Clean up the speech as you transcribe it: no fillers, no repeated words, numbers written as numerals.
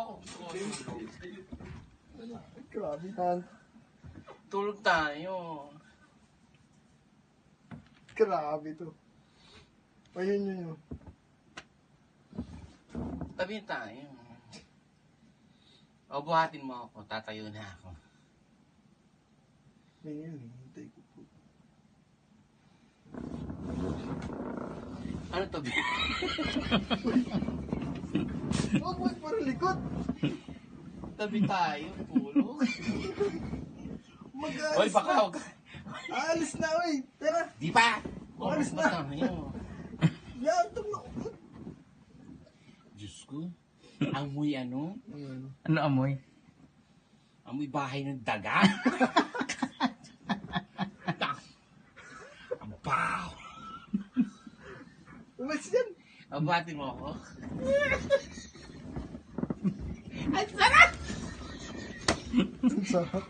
ako. Gusto ko tulog. Grabe yan. Tulog tayo. Grabe to. Ayun yun. Tabi tayo. O, buhatin mo ako. Tatayo na ako. Ngayon, hintay ko po. Ano to, Bi? Huwag mo parang likod. Tabi tayo. Tulog. Mag-aalis Hoy, baka na. huwag. Aalis na, oy. Tara. Di pa! Alis na. Tayo. Yantong na ako. Diyos ko. Amoy ano? Ano amoy? Amoy bahay ng daga. Ang baho. Umalis yan. Abatin mo ako. Ang sarap! Ang sarap.